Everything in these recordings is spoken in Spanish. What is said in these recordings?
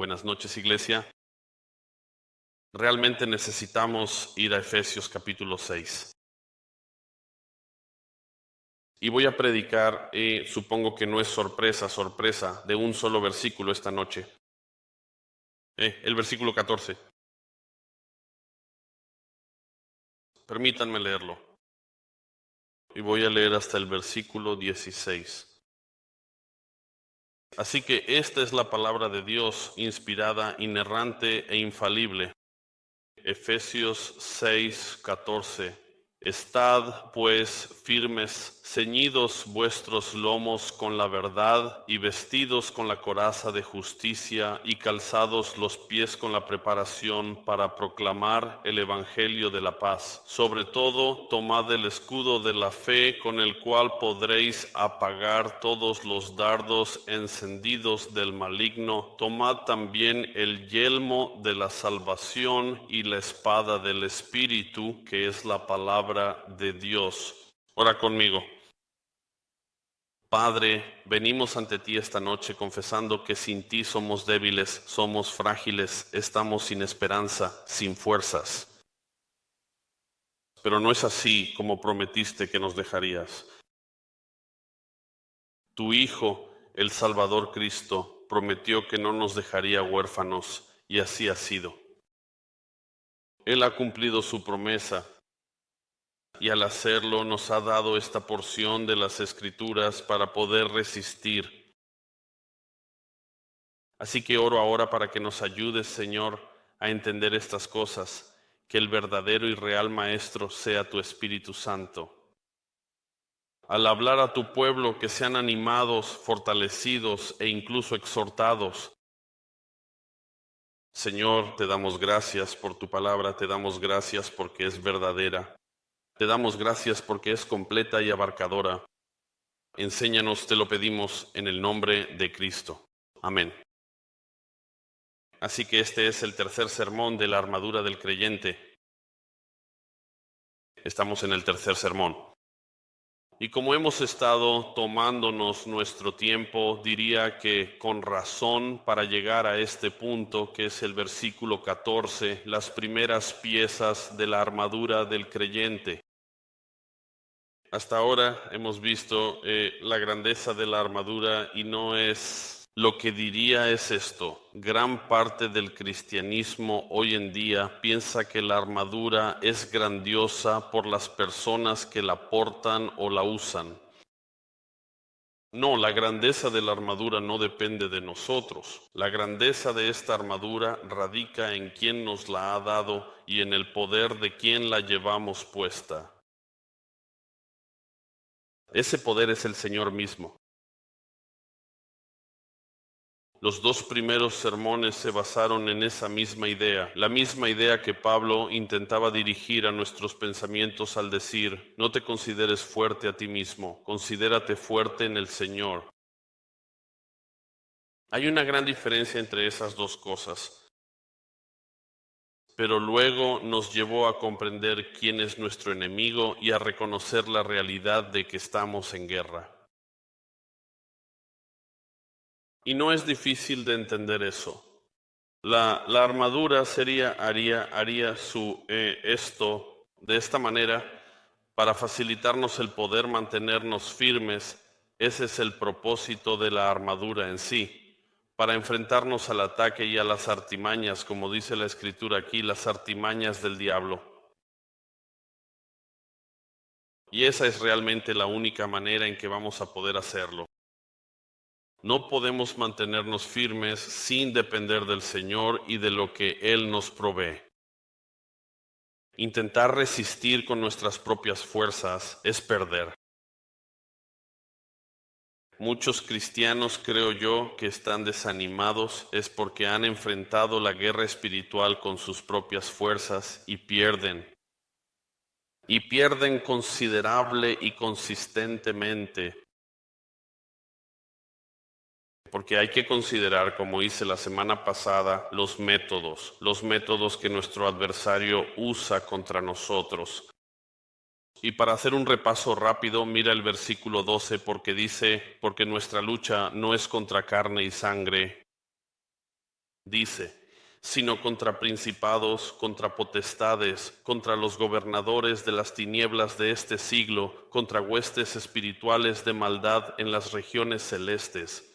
Buenas noches, iglesia. Realmente necesitamos ir a Efesios capítulo 6. Y voy a predicar, supongo que no es sorpresa, de un solo versículo esta noche. El versículo 14. Permítanme leerlo. Y voy a leer hasta el versículo 16. Así que esta es la palabra de Dios, inspirada, inerrante e infalible. Efesios 6:14. Estad, pues, firmes, ceñidos vuestros lomos con la verdad y vestidos con la coraza de justicia y calzados los pies con la preparación para proclamar el evangelio de la paz. Sobre todo, tomad el escudo de la fe con el cual podréis apagar todos los dardos encendidos del maligno. Tomad también el yelmo de la salvación y la espada del Espíritu, que es la palabra de Dios. Ora conmigo. Padre, venimos ante ti esta noche confesando que sin ti somos débiles, somos frágiles, estamos sin esperanza, sin fuerzas. Pero no es así como prometiste que nos dejarías. Tu Hijo, el Salvador Cristo, prometió que no nos dejaría huérfanos, y así ha sido. Él ha cumplido su promesa, y al hacerlo nos ha dado esta porción de las Escrituras para poder resistir. Así que oro ahora para que nos ayudes, Señor, a entender estas cosas, que el verdadero y real Maestro sea tu Espíritu Santo. Al hablar a tu pueblo, que sean animados, fortalecidos e incluso exhortados. Señor, te damos gracias por tu palabra, te damos gracias porque es verdadera. Te damos gracias porque es completa y abarcadora. Enséñanos, te lo pedimos, en el nombre de Cristo. Amén. Así que este es el tercer sermón de la armadura del creyente. Estamos en el tercer sermón. Y como hemos estado tomándonos nuestro tiempo, diría que con razón para llegar a este punto, que es el versículo 14, las primeras piezas de la armadura del creyente. Hasta ahora hemos visto la grandeza de la armadura y no es lo que diría es esto. Gran parte del cristianismo hoy en día piensa que la armadura es grandiosa por las personas que la portan o la usan. No, la grandeza de la armadura no depende de nosotros. La grandeza de esta armadura radica en quien nos la ha dado y en el poder de quien la llevamos puesta. Ese poder es el Señor mismo. Los dos primeros sermones se basaron en esa misma idea, la misma idea que Pablo intentaba dirigir a nuestros pensamientos al decir: no te consideres fuerte a ti mismo, considérate fuerte en el Señor. Hay una gran diferencia entre esas dos cosas, pero luego nos llevó a comprender quién es nuestro enemigo y a reconocer la realidad de que estamos en guerra. Y no es difícil de entender eso. La armadura haría esto de esta manera para facilitarnos el poder mantenernos firmes. Ese es el propósito de la armadura en sí, para enfrentarnos al ataque y a las artimañas, como dice la Escritura aquí, las artimañas del diablo. Y esa es realmente la única manera en que vamos a poder hacerlo. No podemos mantenernos firmes sin depender del Señor y de lo que Él nos provee. Intentar resistir con nuestras propias fuerzas es perder. Muchos cristianos, creo yo, que están desanimados es porque han enfrentado la guerra espiritual con sus propias fuerzas y pierden. Y pierden considerable y consistentemente. Porque hay que considerar, como hice la semana pasada, los métodos que nuestro adversario usa contra nosotros. Y para hacer un repaso rápido, mira el versículo 12, porque dice: porque nuestra lucha no es contra carne y sangre. dice, sino contra principados, contra potestades, contra los gobernadores de las tinieblas de este siglo, contra huestes espirituales de maldad en las regiones celestes.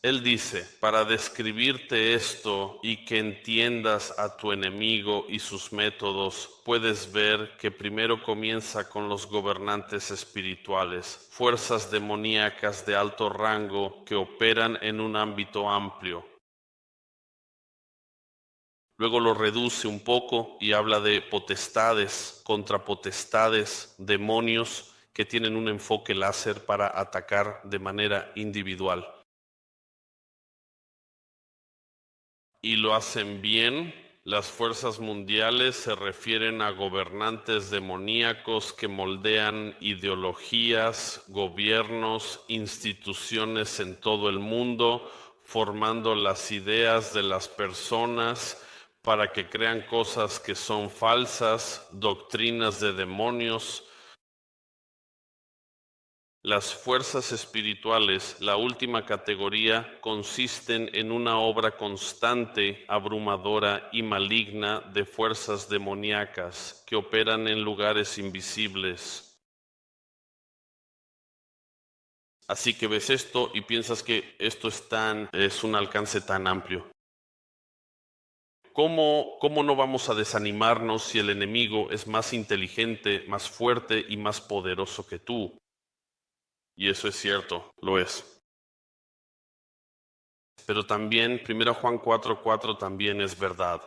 Él dice, para describirte esto y que entiendas a tu enemigo y sus métodos, puedes ver que primero comienza con los gobernantes espirituales, fuerzas demoníacas de alto rango que operan en un ámbito amplio. Luego lo reduce un poco y habla de potestades, contra potestades, demonios que tienen un enfoque láser para atacar de manera individual. Y lo hacen bien. Las fuerzas mundiales se refieren a gobernantes demoníacos que moldean ideologías, gobiernos, instituciones en todo el mundo, formando las ideas de las personas para que crean cosas que son falsas, doctrinas de demonios. Las fuerzas espirituales, la última categoría, consisten en una obra constante, abrumadora y maligna de fuerzas demoníacas que operan en lugares invisibles. Así que ves esto y piensas que esto es un alcance tan amplio. ¿Cómo no vamos a desanimarnos si el enemigo es más inteligente, más fuerte y más poderoso que tú? Y eso es cierto, lo es. Pero también 1 Juan 4:4 también es verdad.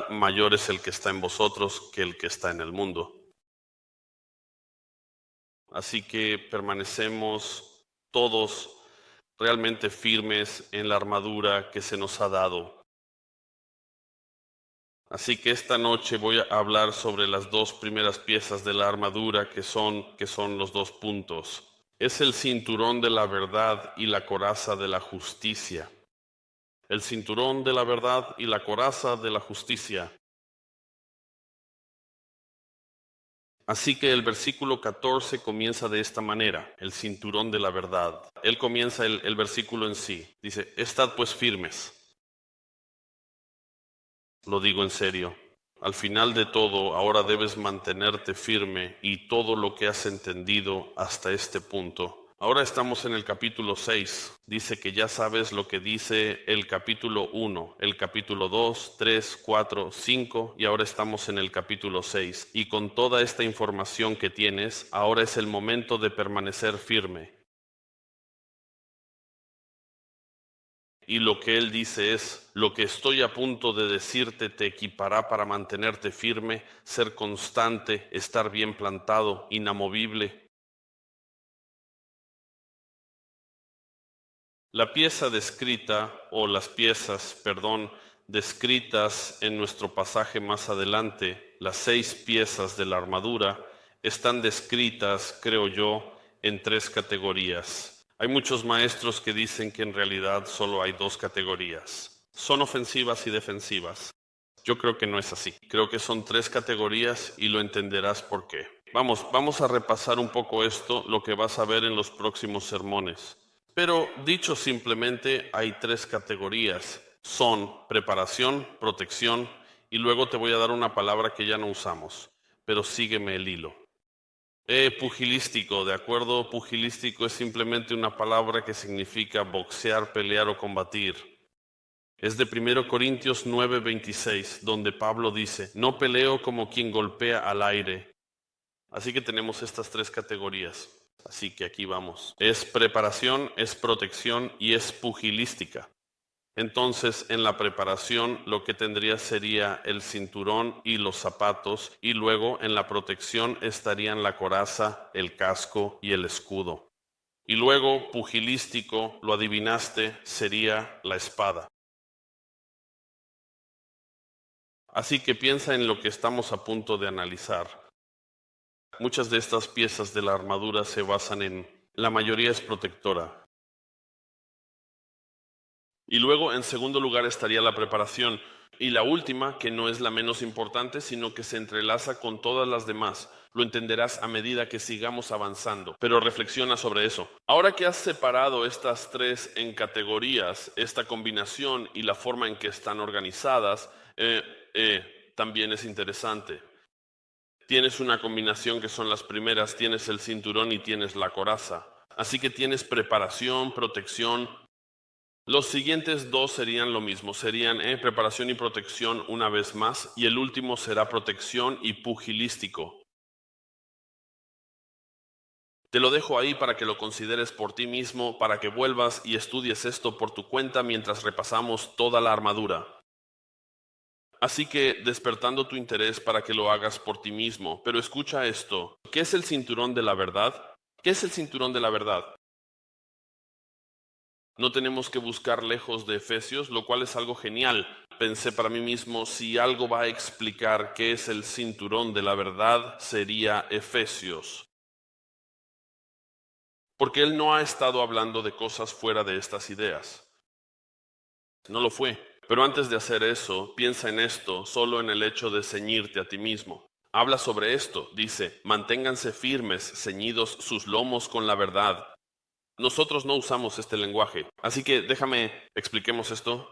Mayor es el que está en vosotros que el que está en el mundo. Así que permanecemos todos realmente firmes en la armadura que se nos ha dado. Así que esta noche voy a hablar sobre las dos primeras piezas de la armadura que son los 2 puntos. Es el cinturón de la verdad y la coraza de la justicia. El cinturón de la verdad y la coraza de la justicia. Así que el versículo 14 comienza de esta manera, el cinturón de la verdad. Él comienza el versículo en sí. Dice, estad pues firmes. Lo digo en serio. Al final de todo, ahora debes mantenerte firme y todo lo que has entendido hasta este punto. Ahora estamos en el capítulo 6. Dice que ya sabes lo que dice el capítulo 1, el capítulo 2, 3, 4, 5 y ahora estamos en el capítulo 6. Y con toda esta información que tienes, ahora es el momento de permanecer firme. Y lo que él dice es, lo que estoy a punto de decirte te equipará para mantenerte firme, ser constante, estar bien plantado, inamovible. La pieza descrita, o las piezas, descritas en nuestro pasaje más adelante, las 6 piezas de la armadura, están descritas, creo yo, en 3 categorías. Hay muchos maestros que dicen que en realidad solo hay 2 categorías. Son ofensivas y defensivas. Yo creo que no es así. Creo que son 3 categorías y lo entenderás por qué. Vamos a repasar un poco esto, lo que vas a ver en los próximos sermones. Pero dicho simplemente, hay 3 categorías. Son preparación, protección, y luego te voy a dar una palabra que ya no usamos, pero sígueme el hilo. Pugilístico, ¿de acuerdo? Pugilístico es simplemente una palabra que significa boxear, pelear o combatir. Es de 1 Corintios 9:26, donde Pablo dice, no peleo como quien golpea al aire. Así que tenemos estas 3 categorías. Así que aquí vamos. Es preparación, es protección y es pugilística. Entonces, en la preparación lo que tendría sería el cinturón y los zapatos, y luego en la protección estarían la coraza, el casco y el escudo. Y luego, pugilístico, lo adivinaste, sería la espada. Así que piensa en lo que estamos a punto de analizar. Muchas de estas piezas de la armadura se basan la mayoría es protectora. Y luego, en segundo lugar, estaría la preparación. Y la última, que no es la menos importante, sino que se entrelaza con todas las demás. Lo entenderás a medida que sigamos avanzando, pero reflexiona sobre eso. Ahora que has separado estas tres en categorías, esta combinación y la forma en que están organizadas, también es interesante. Tienes una combinación que son las primeras, tienes el cinturón y tienes la coraza. Así que tienes preparación, protección. Los siguientes dos serían lo mismo, serían preparación y protección una vez más, y el último será protección y pugilístico. Te lo dejo ahí para que lo consideres por ti mismo, para que vuelvas y estudies esto por tu cuenta mientras repasamos toda la armadura. Así que despertando tu interés para que lo hagas por ti mismo. Pero escucha esto, ¿qué es el cinturón de la verdad? ¿Qué es el cinturón de la verdad? No tenemos que buscar lejos de Efesios, lo cual es algo genial. Pensé para mí mismo, si algo va a explicar qué es el cinturón de la verdad, sería Efesios. Porque él no ha estado hablando de cosas fuera de estas ideas. No lo fue. Pero antes de hacer eso, piensa en esto, solo en el hecho de ceñirte a ti mismo. Habla sobre esto, dice, manténganse firmes, ceñidos sus lomos con la verdad. Nosotros no usamos este lenguaje, así que expliquemos esto,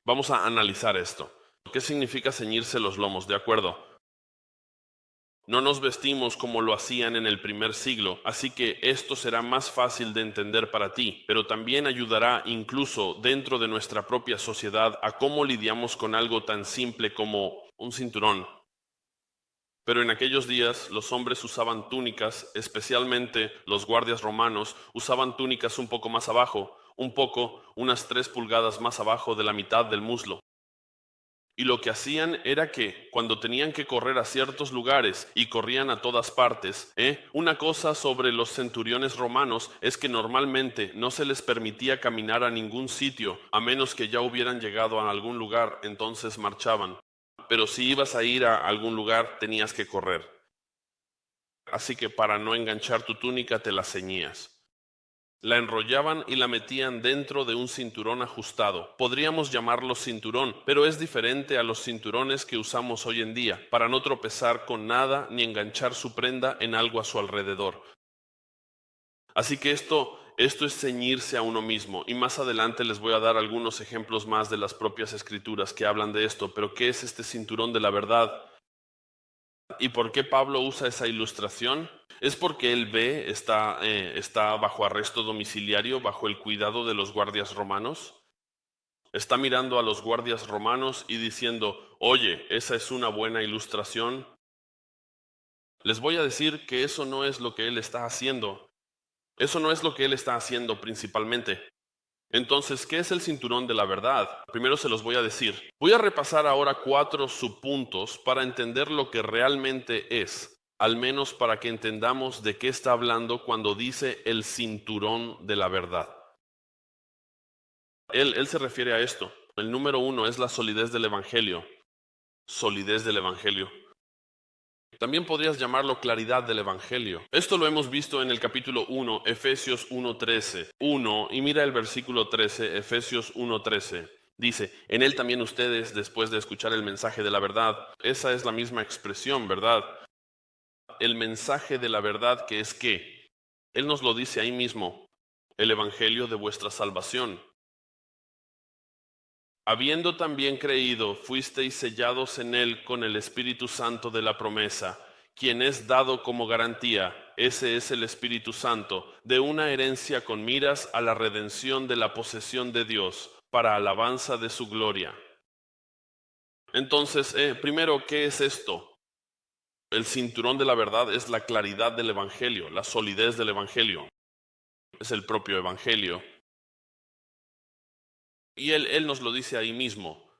vamos a analizar esto. ¿Qué significa ceñirse los lomos? De acuerdo. No nos vestimos como lo hacían en el primer siglo, así que esto será más fácil de entender para ti, pero también ayudará incluso dentro de nuestra propia sociedad a cómo lidiamos con algo tan simple como un cinturón. Pero en aquellos días los hombres usaban túnicas, especialmente los guardias romanos usaban túnicas un poco más abajo, unas 3 pulgadas más abajo de la mitad del muslo. Y lo que hacían era que cuando tenían que correr a ciertos lugares y corrían a todas partes, una cosa sobre los centuriones romanos es que normalmente no se les permitía caminar a ningún sitio, a menos que ya hubieran llegado a algún lugar, entonces marchaban. Pero si ibas a ir a algún lugar, tenías que correr. Así que para no enganchar tu túnica te la ceñías. La enrollaban y la metían dentro de un cinturón ajustado. Podríamos llamarlo cinturón, pero es diferente a los cinturones que usamos hoy en día, para no tropezar con nada ni enganchar su prenda en algo a su alrededor. Así que esto es ceñirse a uno mismo, y más adelante les voy a dar algunos ejemplos más de las propias escrituras que hablan de esto. Pero ¿qué es este cinturón de la verdad? ¿Y por qué Pablo usa esa ilustración? Es porque él está bajo arresto domiciliario, bajo el cuidado de los guardias romanos. Está mirando a los guardias romanos y diciendo, oye, esa es una buena ilustración. Les voy a decir que eso no es lo que él está haciendo. Eso no es lo que él está haciendo principalmente. Entonces, ¿qué es el cinturón de la verdad? Primero se los voy a decir. Voy a repasar ahora 4 subpuntos para entender lo que realmente es, al menos para que entendamos de qué está hablando cuando dice el cinturón de la verdad. Él se refiere a esto. El número 1 es la solidez del Evangelio. Solidez del Evangelio. También podrías llamarlo claridad del Evangelio. Esto lo hemos visto en el capítulo 1, Efesios 1:13. 1, y mira el versículo 13, Efesios 1:13. Dice, en él también ustedes, después de escuchar el mensaje de la verdad, esa es la misma expresión, ¿verdad? El mensaje de la verdad, que es ¿qué? Él nos lo dice ahí mismo, el Evangelio de vuestra salvación. Habiendo también creído, fuisteis sellados en él con el Espíritu Santo de la promesa, quien es dado como garantía, ese es el Espíritu Santo, de una herencia con miras a la redención de la posesión de Dios, para alabanza de su gloria. Entonces, primero, ¿qué es esto? El cinturón de la verdad es la claridad del Evangelio, la solidez del Evangelio. Es el propio Evangelio. Y él nos lo dice ahí mismo.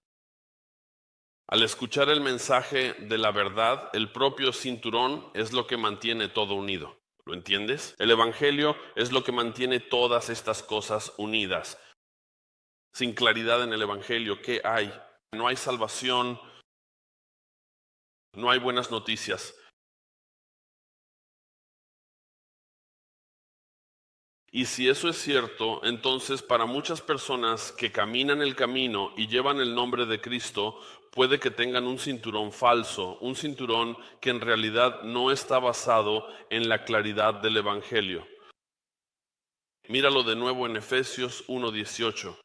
Al escuchar el mensaje de la verdad, el propio cinturón es lo que mantiene todo unido. ¿Lo entiendes? El Evangelio es lo que mantiene todas estas cosas unidas. Sin claridad en el Evangelio, ¿qué hay? No hay salvación, no hay buenas noticias. Y si eso es cierto, entonces para muchas personas que caminan el camino y llevan el nombre de Cristo, puede que tengan un cinturón falso, un cinturón que en realidad no está basado en la claridad del Evangelio. Míralo de nuevo en Efesios 1:18.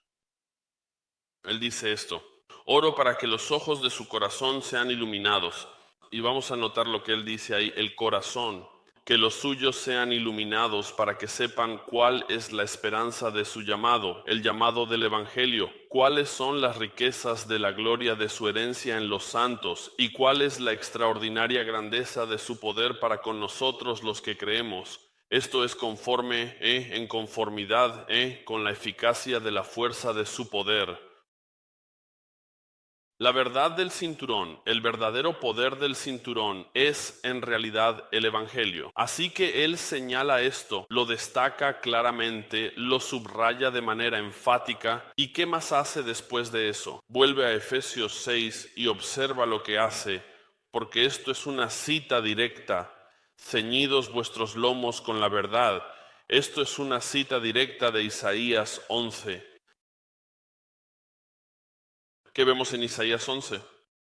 Él dice esto: oro para que los ojos de su corazón sean iluminados. Y vamos a notar lo que él dice ahí, el corazón. Que los suyos sean iluminados para que sepan cuál es la esperanza de su llamado, el llamado del Evangelio, cuáles son las riquezas de la gloria de su herencia en los santos y cuál es la extraordinaria grandeza de su poder para con nosotros los que creemos. Esto es conforme, en conformidad, con la eficacia de la fuerza de su poder. La verdad del cinturón, el verdadero poder del cinturón es en realidad el Evangelio. Así que él señala esto, lo destaca claramente, lo subraya de manera enfática. ¿Y qué más hace después de eso? Vuelve a Efesios 6 y observa lo que hace, porque esto es una cita directa. Ceñidos vuestros lomos con la verdad. Esto es una cita directa de Isaías 11. ¿Qué vemos en Isaías 11?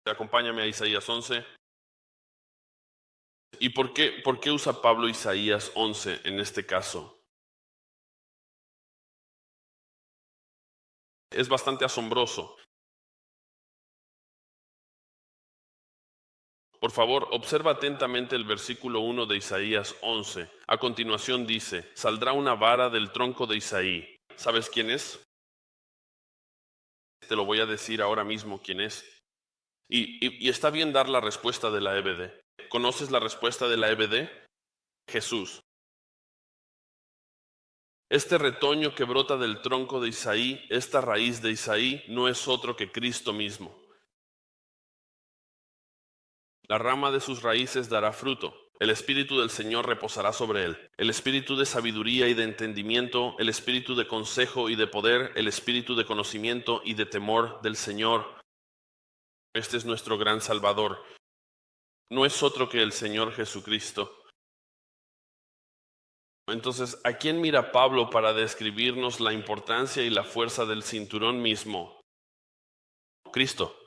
Acompáñame a Isaías 11. ¿Y por qué usa Pablo Isaías 11 en este caso? Es bastante asombroso. Por favor, observa atentamente el versículo 1 de Isaías 11. A continuación dice: saldrá una vara del tronco de Isaí. ¿Sabes quién es? Te lo voy a decir ahora mismo quién es. Y está bien dar la respuesta de la EBD. ¿Conoces la respuesta de la EBD? Jesús. Este retoño que brota del tronco de Isaí, esta raíz de Isaí, no es otro que Cristo mismo. La rama de sus raíces dará fruto. El Espíritu del Señor reposará sobre él. El Espíritu de sabiduría y de entendimiento, el Espíritu de consejo y de poder, el Espíritu de conocimiento y de temor del Señor. Este es nuestro gran Salvador. No es otro que el Señor Jesucristo. Entonces, ¿a quién mira Pablo para describirnos la importancia y la fuerza del cinturón mismo? Cristo.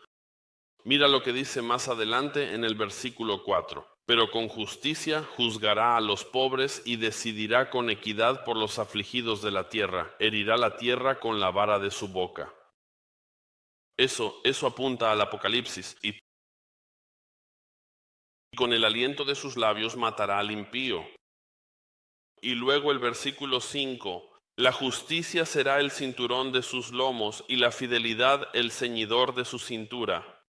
Mira lo que dice más adelante en el versículo 4. Pero con justicia juzgará a los pobres y decidirá con equidad por los afligidos de la tierra. Herirá la tierra con la vara de su boca. Eso apunta al Apocalipsis. Y con el aliento de sus labios matará al impío. Y luego el versículo 5. La justicia será el cinturón de sus lomos y la fidelidad el ceñidor de su cintura.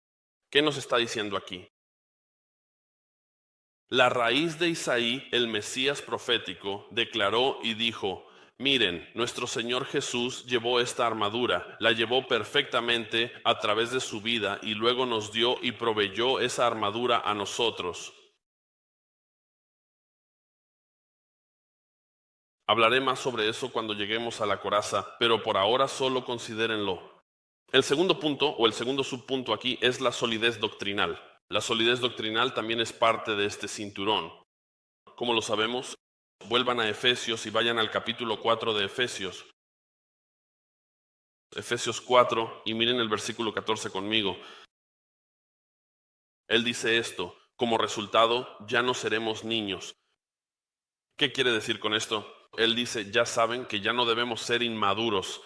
¿Qué nos está diciendo aquí? La raíz de Isaí, el Mesías profético, declaró y dijo: miren, nuestro Señor Jesús llevó esta armadura, la llevó perfectamente a través de su vida y luego nos dio y proveyó esa armadura a nosotros. Hablaré más sobre eso cuando lleguemos a la coraza, pero por ahora solo considérenlo. El segundo punto o el segundo subpunto aquí es la solidez doctrinal. La solidez doctrinal también es parte de este cinturón. ¿Cómo lo sabemos? Vuelvan a Efesios y vayan al capítulo 4 de Efesios. Efesios 4 y miren el versículo 14 conmigo. Él dice esto: como resultado ya no seremos niños. ¿Qué quiere decir con esto? Él dice: ya saben que ya no debemos ser inmaduros.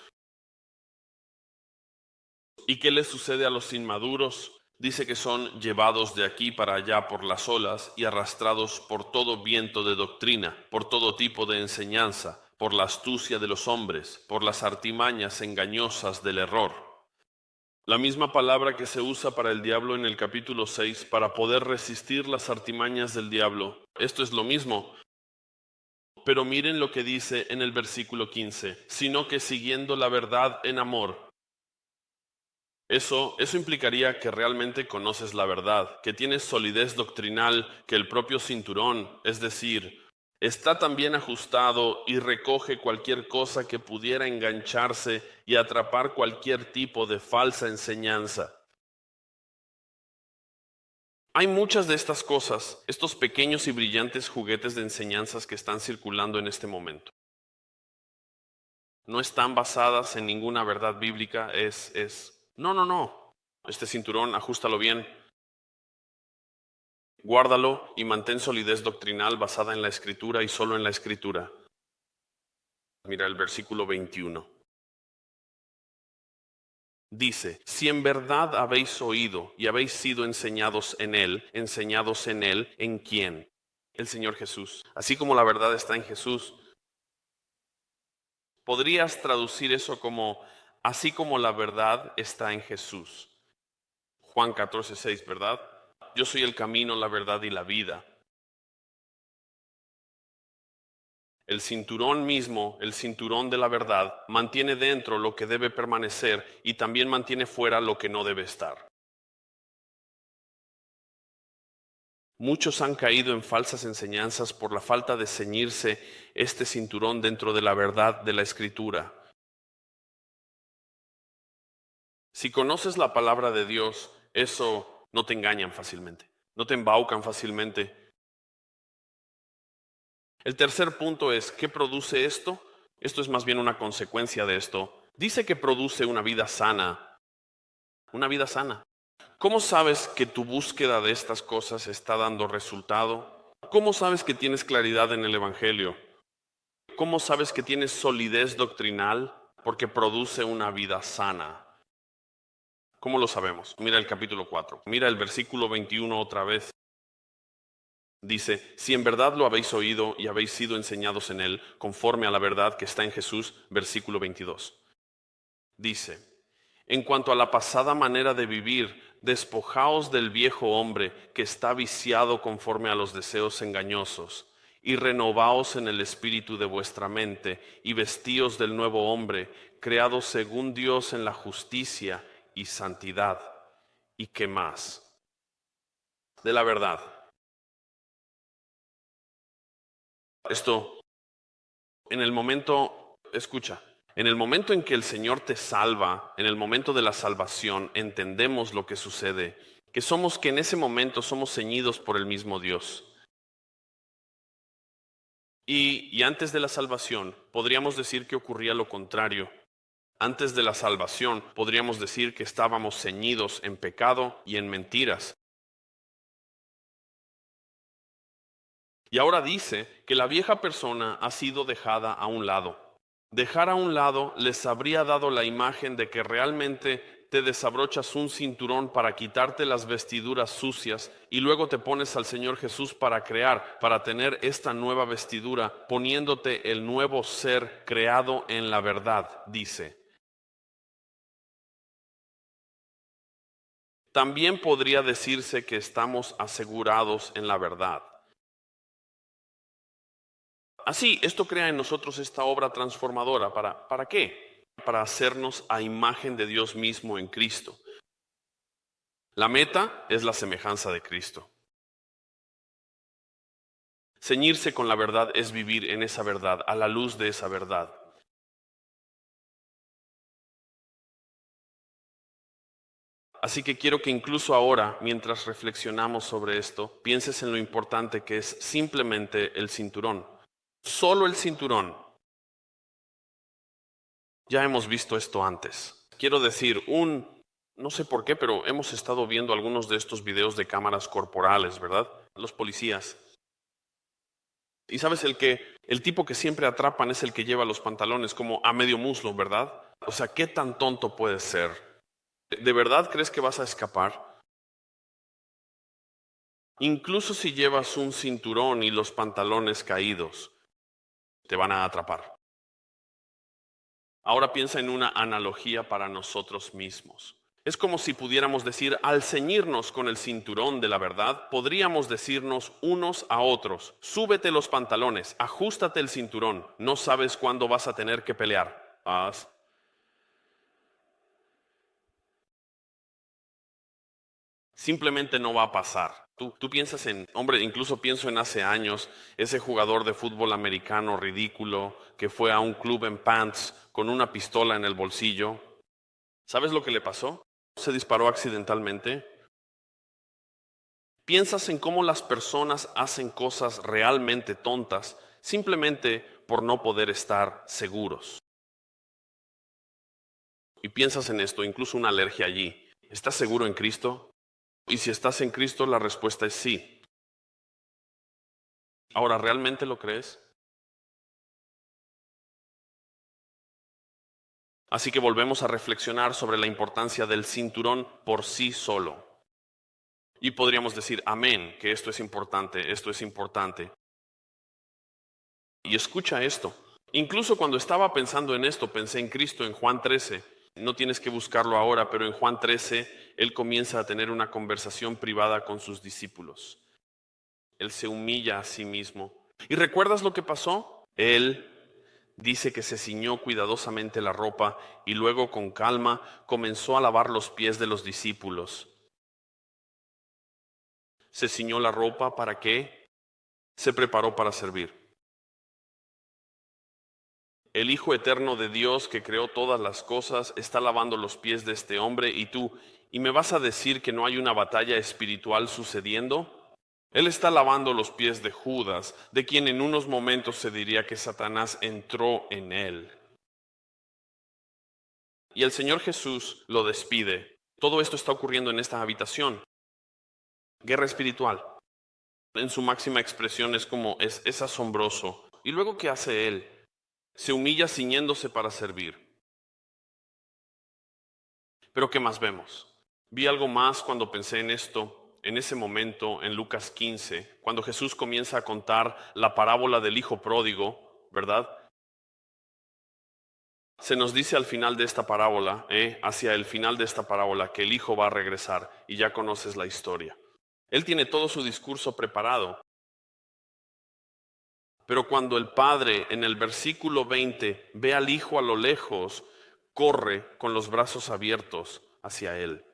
¿Y qué les sucede a los inmaduros? Dice que son llevados de aquí para allá por las olas y arrastrados por todo viento de doctrina, por todo tipo de enseñanza, por la astucia de los hombres, por las artimañas engañosas del error. La misma palabra que se usa para el diablo en el capítulo 6 para poder resistir las artimañas del diablo. Esto es lo mismo. Pero miren lo que dice en el versículo 15, sino que siguiendo la verdad en amor. Eso implicaría que realmente conoces la verdad, que tienes solidez doctrinal, que el propio cinturón, es decir, está también ajustado y recoge cualquier cosa que pudiera engancharse y atrapar cualquier tipo de falsa enseñanza. Hay muchas de estas cosas, estos pequeños y brillantes juguetes de enseñanzas que están circulando en este momento. No están basadas en ninguna verdad bíblica, no. Este cinturón, ajústalo bien, guárdalo y mantén solidez doctrinal basada en la Escritura y solo en la Escritura. Mira el versículo 21. Dice, si en verdad habéis oído y habéis sido enseñados en Él, ¿en quién? El Señor Jesús. Así como la verdad está en Jesús, podrías traducir eso como, así como la verdad está en Jesús. Juan 14:6, ¿verdad? Yo soy el camino, la verdad y la vida. El cinturón mismo, el cinturón de la verdad, mantiene dentro lo que debe permanecer y también mantiene fuera lo que no debe estar. Muchos han caído en falsas enseñanzas por la falta de ceñirse este cinturón dentro de la verdad de la Escritura. Si conoces la palabra de Dios, eso no te engañan fácilmente, no te embaucan fácilmente. El tercer punto es, ¿qué produce esto? Esto es más bien una consecuencia de esto. Dice que produce una vida sana, una vida sana. ¿Cómo sabes que tu búsqueda de estas cosas está dando resultado? ¿Cómo sabes que tienes claridad en el Evangelio? ¿Cómo sabes que tienes solidez doctrinal? Porque produce una vida sana. ¿Cómo lo sabemos? Mira el capítulo 4. Mira el versículo 21 otra vez. Dice, si en verdad lo habéis oído y habéis sido enseñados en Él, conforme a la verdad que está en Jesús, versículo 22. Dice, en cuanto a la pasada manera de vivir, despojaos del viejo hombre que está viciado conforme a los deseos engañosos, y renovaos en el espíritu de vuestra mente, y vestíos del nuevo hombre, creado según Dios en la justicia y santidad. ¿Y qué más? De la verdad. Esto, en el momento, escucha, en el momento en que el Señor te salva, en el momento de la salvación, entendemos lo que sucede, que en ese momento somos ceñidos por el mismo Dios. Y antes de la salvación, podríamos decir que ocurría lo contrario. Antes de la salvación, podríamos decir que estábamos ceñidos en pecado y en mentiras. Y ahora dice que la vieja persona ha sido dejada a un lado. Dejar a un lado les habría dado la imagen de que realmente te desabrochas un cinturón para quitarte las vestiduras sucias y luego te pones al Señor Jesús para crear, para tener esta nueva vestidura, poniéndote el nuevo ser creado en la verdad, dice. También podría decirse que estamos asegurados en la verdad. Así, esto crea en nosotros esta obra transformadora. ¿Para qué? Para hacernos a imagen de Dios mismo en Cristo. La meta es la semejanza de Cristo. Ceñirse con la verdad es vivir en esa verdad, a la luz de esa verdad. Así que quiero que incluso ahora, mientras reflexionamos sobre esto, pienses en lo importante que es simplemente el cinturón. Solo el cinturón. Ya hemos visto esto antes. Quiero decir, no sé por qué, pero hemos estado viendo algunos de estos videos de cámaras corporales, ¿verdad? Los policías. Y sabes, el tipo que siempre atrapan es el que lleva los pantalones como a medio muslo, ¿verdad? O sea, ¿qué tan tonto puedes ser? ¿De verdad crees que vas a escapar? Incluso si llevas un cinturón y los pantalones caídos, te van a atrapar. Ahora piensa en una analogía para nosotros mismos. Es como si pudiéramos decir, al ceñirnos con el cinturón de la verdad, podríamos decirnos unos a otros, súbete los pantalones, ajústate el cinturón, no sabes cuándo vas a tener que pelear. Simplemente no va a pasar. Tú piensas hombre, incluso pienso en hace años, ese jugador de fútbol americano ridículo que fue a un club en pants con una pistola en el bolsillo. ¿Sabes lo que le pasó? Se disparó accidentalmente. Piensas en cómo las personas hacen cosas realmente tontas simplemente por no poder estar seguros. Y piensas en esto, incluso una alergia allí. ¿Estás seguro en Cristo? Y si estás en Cristo, la respuesta es sí. Ahora, ¿realmente lo crees? Así que volvemos a reflexionar sobre la importancia del cinturón por sí solo. Y podríamos decir, amén, que esto es importante, esto es importante. Y escucha esto. Incluso cuando estaba pensando en esto, pensé en Cristo en Juan 13. No tienes que buscarlo ahora, pero en Juan 13, Él comienza a tener una conversación privada con sus discípulos. Él se humilla a sí mismo. ¿Y recuerdas lo que pasó? Él dice que se ciñó cuidadosamente la ropa y luego con calma comenzó a lavar los pies de los discípulos. Se ciñó la ropa ¿para qué? Se preparó para servir. El Hijo eterno de Dios que creó todas las cosas está lavando los pies de este hombre ¿y me vas a decir que no hay una batalla espiritual sucediendo? Él está lavando los pies de Judas, de quien en unos momentos se diría que Satanás entró en él. Y el Señor Jesús lo despide. Todo esto está ocurriendo en esta habitación. Guerra espiritual. En su máxima expresión es asombroso. ¿Y luego qué hace él? Se humilla ciñéndose para servir. Pero ¿qué más vemos? Vi algo más cuando pensé en esto, en ese momento, en Lucas 15, cuando Jesús comienza a contar la parábola del hijo pródigo, ¿verdad? Se nos dice al final de esta parábola, hacia el final de esta parábola, que el hijo va a regresar y ya conoces la historia. Él tiene todo su discurso preparado. Pero cuando el padre en el versículo 20 ve al hijo a lo lejos, corre con los brazos abiertos hacia él.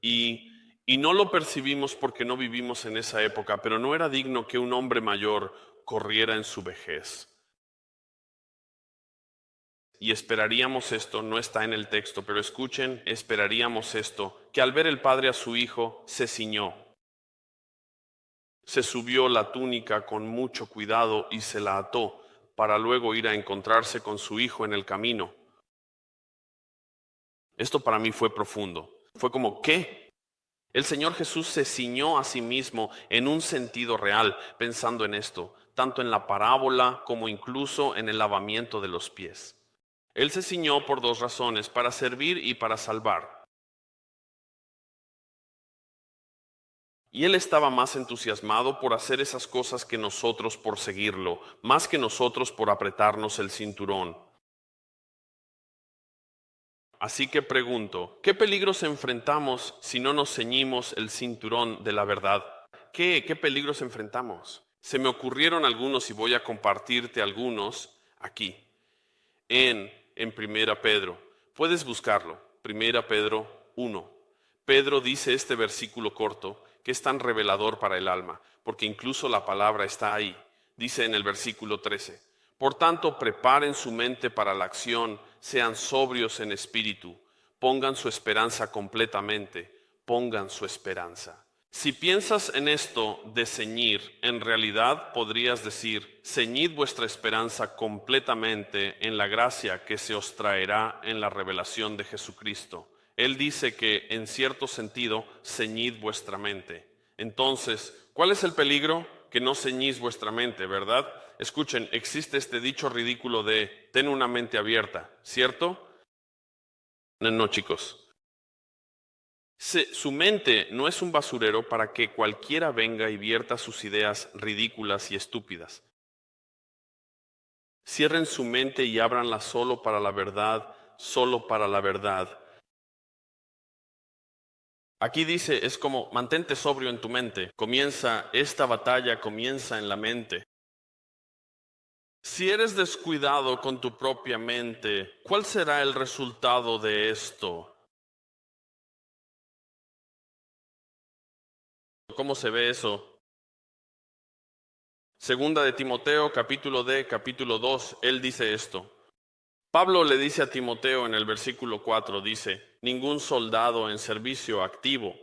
Y no lo percibimos porque no vivimos en esa época, pero no era digno que un hombre mayor corriera en su vejez. Y esperaríamos esto, no está en el texto, pero escuchen, esperaríamos esto, que al ver el padre a su hijo se ciñó, se subió la túnica con mucho cuidado y se la ató para luego ir a encontrarse con su hijo en el camino. Esto para mí fue profundo. Fue como, ¿qué? El Señor Jesús se ciñó a sí mismo en un sentido real, pensando en esto, tanto en la parábola como incluso en el lavamiento de los pies. Él se ciñó por dos razones, para servir y para salvar. Y él estaba más entusiasmado por hacer esas cosas que nosotros por seguirlo, más que nosotros por apretarnos el cinturón. Así que pregunto, ¿qué peligros enfrentamos si no nos ceñimos el cinturón de la verdad? ¿Qué peligros enfrentamos? Se me ocurrieron algunos y voy a compartirte algunos aquí, en Primera Pedro. Puedes buscarlo, Primera Pedro 1. Pedro dice este versículo corto que es tan revelador para el alma, porque incluso la palabra está ahí. Dice en el versículo 13, por tanto, preparen su mente para la acción, sean sobrios en espíritu, pongan su esperanza completamente, pongan su esperanza. Si piensas en esto de ceñir, en realidad podrías decir, ceñid vuestra esperanza completamente en la gracia que se os traerá en la revelación de Jesucristo. Él dice que, en cierto sentido, ceñid vuestra mente. Entonces, ¿cuál es el peligro? Que no ceñís vuestra mente, ¿verdad? Escuchen, existe este dicho ridículo de, ten una mente abierta, ¿cierto? No, chicos. Su mente no es un basurero para que cualquiera venga y vierta sus ideas ridículas y estúpidas. Cierren su mente y ábranla solo para la verdad, solo para la verdad. Aquí dice, es como, mantente sobrio en tu mente. Esta batalla comienza en la mente. Si eres descuidado con tu propia mente, ¿cuál será el resultado de esto? ¿Cómo se ve eso? Segunda de Timoteo, capítulo 2, él dice esto. Pablo le dice a Timoteo en el versículo 4, dice, ningún soldado en servicio activo.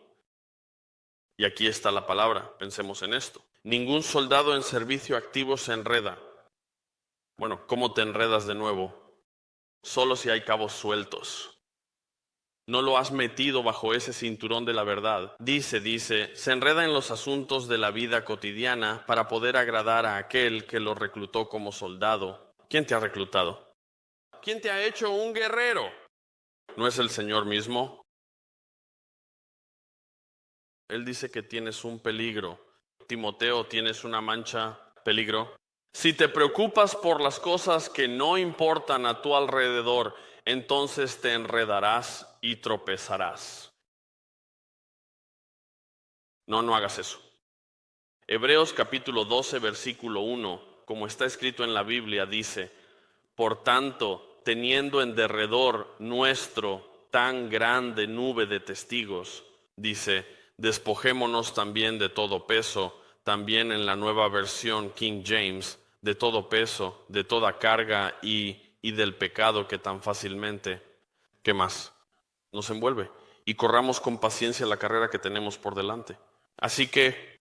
Y aquí está la palabra, pensemos en esto. Ningún soldado en servicio activo se enreda. Bueno, ¿cómo te enredas de nuevo? Solo si hay cabos sueltos. No lo has metido bajo ese cinturón de la verdad. Dice, se enreda en los asuntos de la vida cotidiana para poder agradar a aquel que lo reclutó como soldado. ¿Quién te ha reclutado? ¿Quién te ha hecho un guerrero? ¿No es el Señor mismo? Él dice que tienes un peligro. Timoteo, tienes una mancha, peligro. Si te preocupas por las cosas que no importan a tu alrededor, entonces te enredarás y tropezarás. No hagas eso. Hebreos capítulo 12, versículo 1, como está escrito en la Biblia, dice: por tanto, teniendo en derredor nuestro tan grande nube de testigos, dice, despojémonos también de todo peso, también en la nueva versión King James, de todo peso, de toda carga y del pecado que tan fácilmente, ¿qué más? Nos envuelve. Y corramos con paciencia la carrera que tenemos por delante. Así que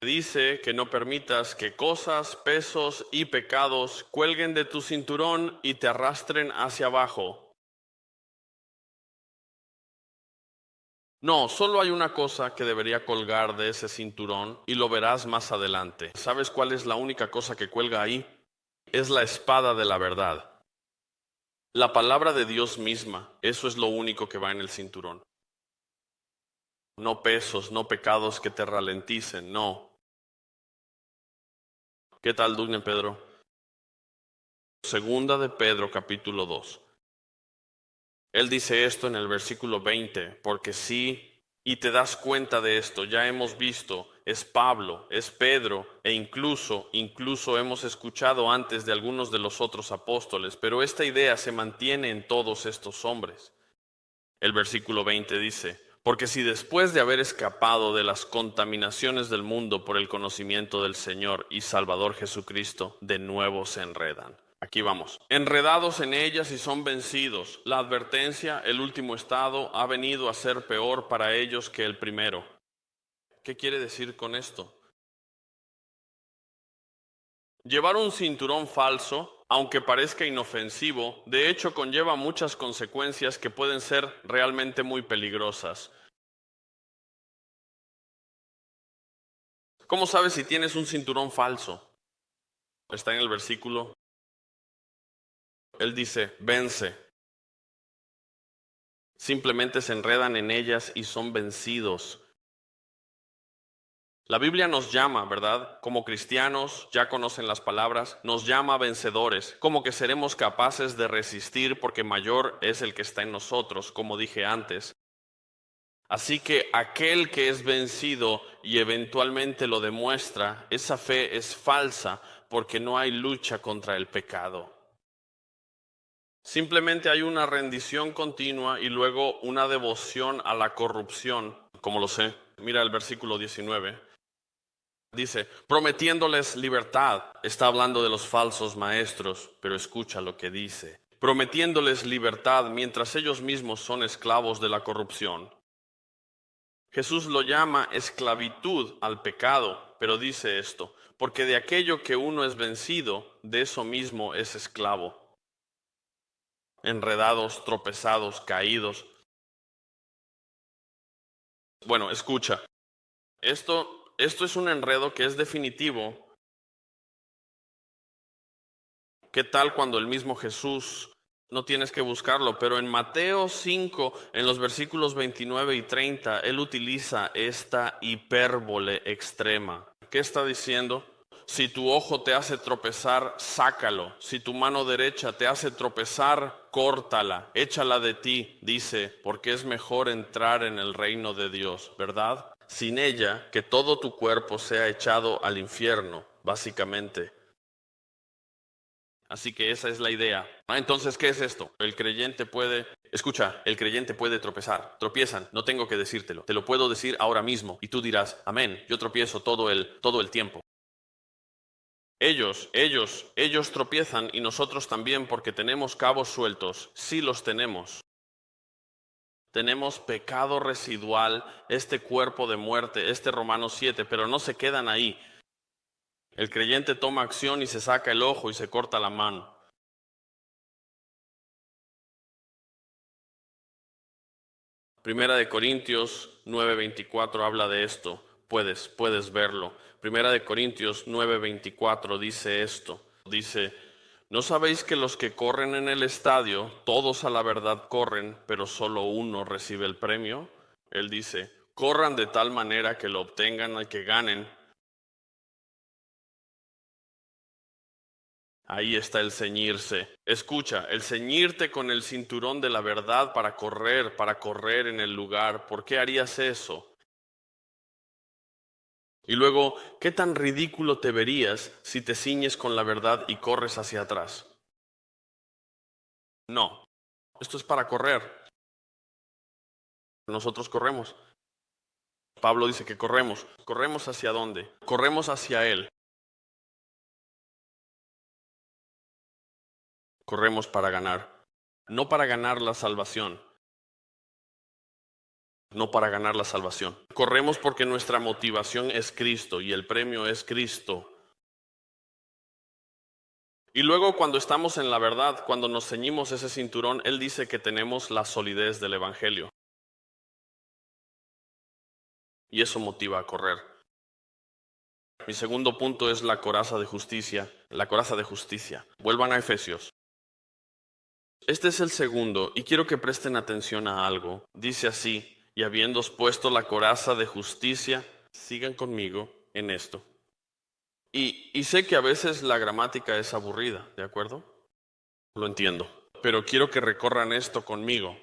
dice que no permitas que cosas, pesos y pecados cuelguen de tu cinturón y te arrastren hacia abajo. No, solo hay una cosa que debería colgar de ese cinturón y lo verás más adelante. ¿Sabes cuál es la única cosa que cuelga ahí? Es la espada de la verdad. La palabra de Dios misma, eso es lo único que va en el cinturón. No pesos, no pecados que te ralenticen, no. ¿Qué tal, Dugne Pedro? Segunda de Pedro, capítulo 2. Él dice esto en el versículo 20, porque sí, y te das cuenta de esto, ya hemos visto, es Pablo, es Pedro, e incluso hemos escuchado antes de algunos de los otros apóstoles, pero esta idea se mantiene en todos estos hombres. El versículo 20 dice: porque si después de haber escapado de las contaminaciones del mundo por el conocimiento del Señor y Salvador Jesucristo, de nuevo se enredan. Aquí vamos. Enredados en ellas y son vencidos. La advertencia, el último estado, ha venido a ser peor para ellos que el primero. ¿Qué quiere decir con esto? Llevar un cinturón falso, aunque parezca inofensivo, de hecho conlleva muchas consecuencias que pueden ser realmente muy peligrosas. ¿Cómo sabes si tienes un cinturón falso? Está en el versículo. Él dice, vence. Simplemente se enredan en ellas y son vencidos. La Biblia nos llama, ¿verdad? Como cristianos, ya conocen las palabras, nos llama vencedores, como que seremos capaces de resistir porque mayor es el que está en nosotros, como dije antes. Así que aquel que es vencido y eventualmente lo demuestra, esa fe es falsa porque no hay lucha contra el pecado. Simplemente hay una rendición continua y luego una devoción a la corrupción. ¿Cómo lo sé? Mira el versículo 19. Dice, prometiéndoles libertad. Está hablando de los falsos maestros, pero escucha lo que dice. Prometiéndoles libertad mientras ellos mismos son esclavos de la corrupción. Jesús lo llama esclavitud al pecado, pero dice esto, porque de aquello que uno es vencido, de eso mismo es esclavo. Enredados, tropezados, caídos. Bueno, escucha, esto es un enredo que es definitivo. ¿Qué tal cuando el mismo Jesús, no tienes que buscarlo, pero en Mateo 5, en los versículos 29 y 30, él utiliza esta hipérbole extrema? ¿Qué está diciendo? Si tu ojo te hace tropezar, sácalo. Si tu mano derecha te hace tropezar, córtala, échala de ti, dice, porque es mejor entrar en el reino de Dios, ¿verdad? Sin ella, que todo tu cuerpo sea echado al infierno, básicamente. Así que esa es la idea. Entonces, ¿qué es esto? El creyente puede, escucha, el creyente puede tropezar. Tropiezan, no tengo que decírtelo. Te lo puedo decir ahora mismo y tú dirás, amén, yo tropiezo todo el tiempo. Ellos tropiezan y nosotros también porque tenemos cabos sueltos. Sí los tenemos. Tenemos pecado residual, este cuerpo de muerte, este Romanos 7, pero no se quedan ahí. El creyente toma acción y se saca el ojo y se corta la mano. Primera de Corintios 9:24 habla de esto. Puedes verlo. Primera de Corintios 9:24 dice esto. Dice, ¿no sabéis que los que corren en el estadio, todos a la verdad corren, pero solo uno recibe el premio? Él dice, corran de tal manera que lo obtengan y que ganen. Ahí está el ceñirse. Escucha, el ceñirte con el cinturón de la verdad para correr en el lugar. ¿Por qué harías eso? Y luego, ¿qué tan ridículo te verías si te ciñes con la verdad y corres hacia atrás? No, esto es para correr. Nosotros corremos. Pablo dice que corremos. ¿Corremos hacia dónde? Corremos hacia Él. Corremos para ganar. No para ganar la salvación. No para ganar la salvación. Corremos porque nuestra motivación es Cristo y el premio es Cristo. Y luego cuando estamos en la verdad, cuando nos ceñimos ese cinturón, Él dice que tenemos la solidez del Evangelio. Y eso motiva a correr. Mi segundo punto es la coraza de justicia. La coraza de justicia. Vuelvan a Efesios. Este es el segundo, y quiero que presten atención a algo. Dice así, y habiéndoos puesto la coraza de justicia, sigan conmigo en esto. Y sé que a veces la gramática es aburrida, ¿de acuerdo? Lo entiendo, pero quiero que recorran esto conmigo.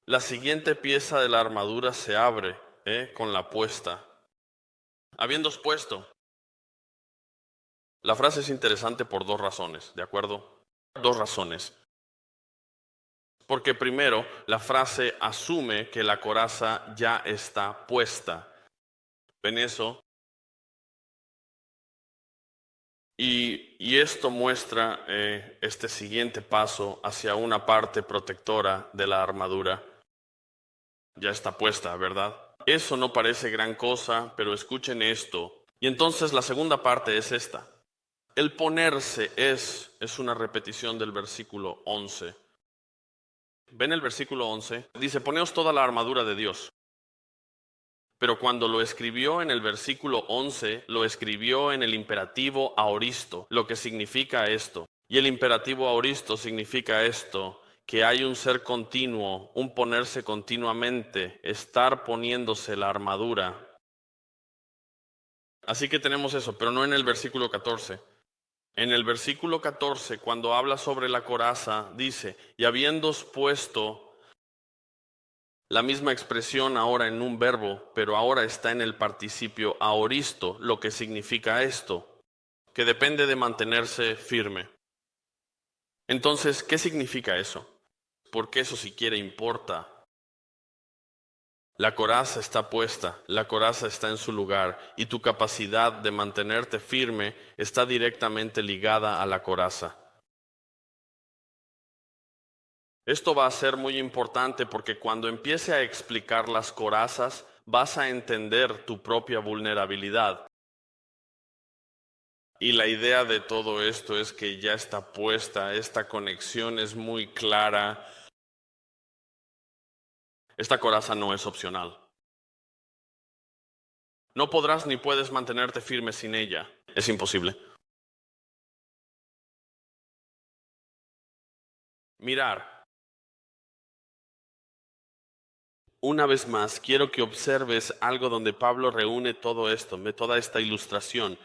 La siguiente pieza de la armadura se abre con la puesta. Habiéndoos puesto. La frase es interesante por dos razones, ¿de acuerdo? Dos razones. Porque primero, la frase asume que la coraza ya está puesta. ¿Ven eso? Y esto muestra este siguiente paso hacia una parte protectora de la armadura. Ya está puesta, ¿verdad? Eso no parece gran cosa, pero escuchen esto. Y entonces la segunda parte es esta. El ponerse es una repetición del versículo 11. ¿Ven el versículo 11? Dice, poneos toda la armadura de Dios. Pero cuando lo escribió en el versículo 11, lo escribió en el imperativo aoristo, lo que significa esto. Y el imperativo aoristo significa esto, que hay un ser continuo, un ponerse continuamente, estar poniéndose la armadura. Así que tenemos eso, pero no en el versículo 14. En el versículo 14, cuando habla sobre la coraza, dice, y habiéndoos puesto. La misma expresión ahora en un verbo, pero ahora está en el participio aoristo, lo que significa esto, que depende de mantenerse firme. Entonces, ¿qué significa eso? Porque eso siquiera importa. La coraza está puesta, la coraza está en su lugar y tu capacidad de mantenerte firme está directamente ligada a la coraza. Esto va a ser muy importante porque cuando empiece a explicar las corazas, vas a entender tu propia vulnerabilidad. Y la idea de todo esto es que ya está puesta, esta conexión es muy clara. Esta coraza no es opcional. No podrás ni puedes mantenerte firme sin ella. Es imposible. Mirar. Una vez más, quiero que observes algo donde Pablo reúne todo esto, toda esta ilustración.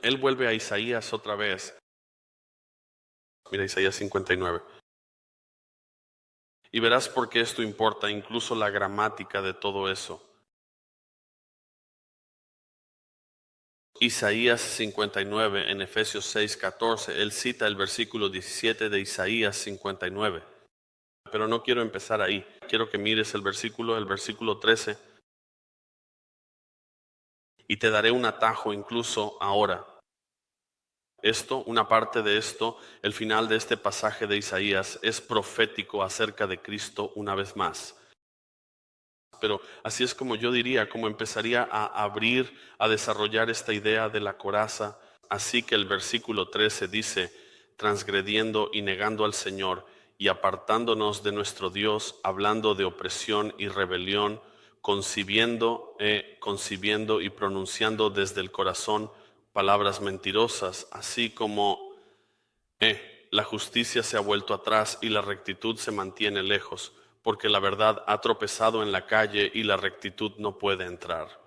Él vuelve a Isaías otra vez. Mira Isaías 59. Y verás por qué esto importa, incluso la gramática de todo eso. Isaías 59 en Efesios 6:14, él cita el versículo 17 de Isaías 59. Pero no quiero empezar ahí, quiero que mires el versículo 13. Y te daré un atajo incluso ahora. Una parte de esto, el final de este pasaje de Isaías es profético acerca de Cristo una vez más. Pero así es como yo diría, como empezaría a abrir, a desarrollar esta idea de la coraza. Así que el versículo 13 dice, transgrediendo y negando al Señor y apartándonos de nuestro Dios, hablando de opresión y rebelión, concibiendo y pronunciando desde el corazón palabras mentirosas, así como la justicia se ha vuelto atrás y la rectitud se mantiene lejos, porque la verdad ha tropezado en la calle y la rectitud no puede entrar.